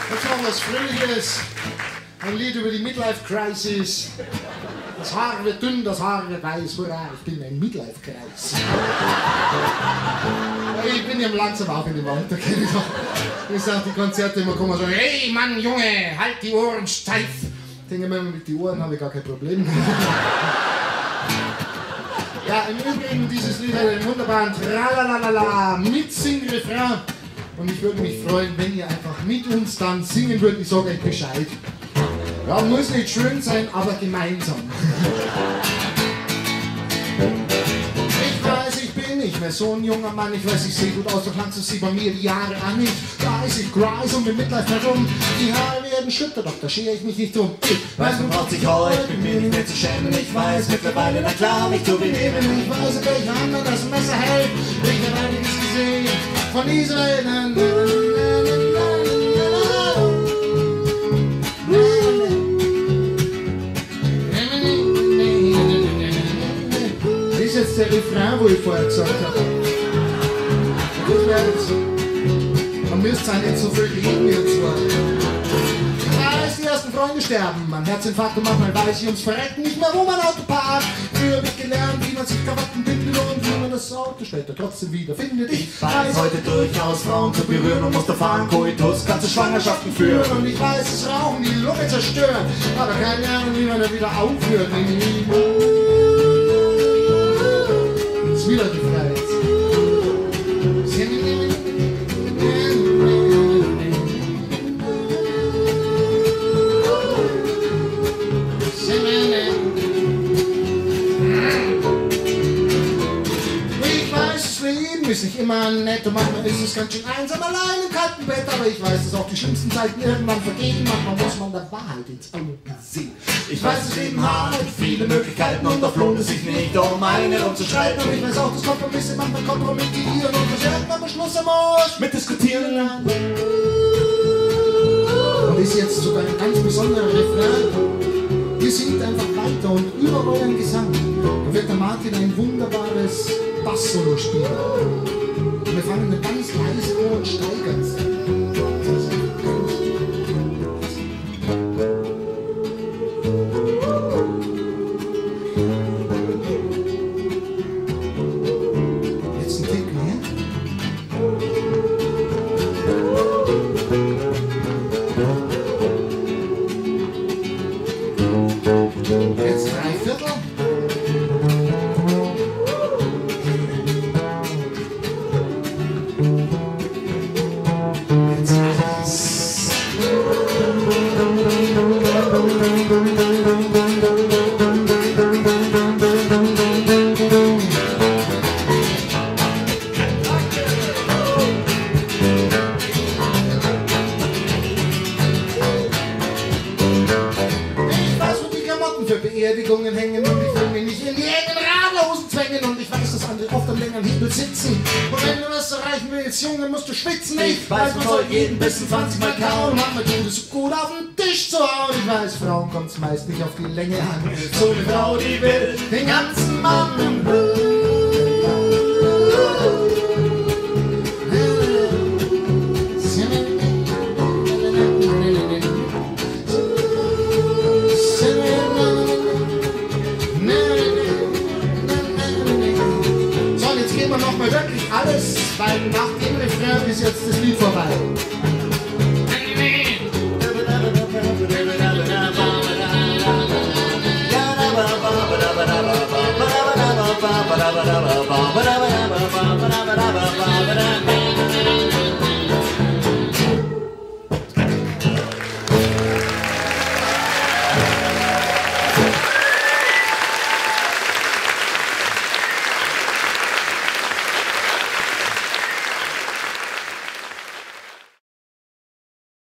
Jetzt noch was Fröhliches. Ein Lied über die Midlife-Crisis. Das Haar wird dünn, das Haar wird weiß. Hurra, ich bin ein Midlife-Kreis. Ich bin ja langsam auch in dem Alter, kenn ich doch. Ich sag, die Konzerte immer kommen und sagen, hey Mann, Junge, halt die Ohren steif. Ich denke mir, mit den Ohren habe ich gar kein Problem. Ja, im Übrigen, dieses Lied hat einen wunderbaren Tralalala Mitsing-Refrain. Und ich würde mich freuen, wenn ihr einfach mit uns dann singen würdet. Ich sage euch Bescheid. Ja, muss nicht schön sein, aber gemeinsam. Ich weiß, ich bin nicht mehr so ein junger Mann. Ich weiß, ich sehe gut aus, doch langsam sieht bei mir die Jahre an. Ich weiß, ich kreis um mit Midlife herum. Die Haare werden schütter, doch da schere ich mich nicht drum. Ich weiß, man braucht sich heute, bin mir nicht mehr zu schämen. Ich weiß mittlerweile, na klar, mich zu benehmen. Ich weiß, in welcher Hand das Messer hält. Ich habe einiges gesehen von dieser Welt. Das ist jetzt der Refrain, wo ich vorher gesagt habe. Man müsste ja nicht so viel reden jetzt. Ich weiß, die ersten Freunde sterben, mein Herzinfarkt und manchmal weiß ich ums Verrecken nicht mehr, wo mein Auto parkt. Früher hab ich gelernt, wie man sich Krawatten bindet und wie man das Auto später trotzdem wieder findet. Ich weiß heute durchaus, Frauen zu berühren und muss da fahren, Koitus, ganze Schwangerschaften führen. Und ich weiß, dass Rauchen die Lunge zerstören, aber keine Ahnung, wie man da wieder aufhört. Ist wieder gefreit. Ist nicht immer nett und manchmal ist es ganz schön einsam allein im kalten Bett, aber ich weiß, dass auch die schlimmsten Zeiten irgendwann vergehen. Manchmal muss man der Wahrheit ins Auge sehen. Ich weiß, das Leben hat viele Möglichkeiten und oft lohnt es sich nicht, um eine rumzustreiten. Und ich weiß auch, dass Kompromisse manchmal kompromittieren und dass irgendwann Beschluss am Arsch mitdiskutieren lernen. Und ist jetzt sogar ein ganz besonderer Refrain. Ihr singt einfach weiter und über euren Gesang da wird der Martin ein wunderbares Bass-Solo spielen. Und wir fangen mit ganz leise an und steigern es. Jetzt ein Tick mehr. Jetzt 3/4. Für Beerdigungen hängen und ich will mich nicht in die engen Radlerhosen zwängen und ich weiß, dass andere oft am längeren Hebel sitzen und wenn du das erreichen willst, Junge, musst du schwitzen. Ich weiß, man soll jeden Bissen 20 Mal kauen, manchmal tut es so gut auf den Tisch zu hauen. Ich weiß, Frauen kommt's meist nicht auf die Länge an, so eine Frau, die will den ganzen Mann im Blut. Nochmal wirklich alles, weil nach dem Refrain ist jetzt das Lied vorbei.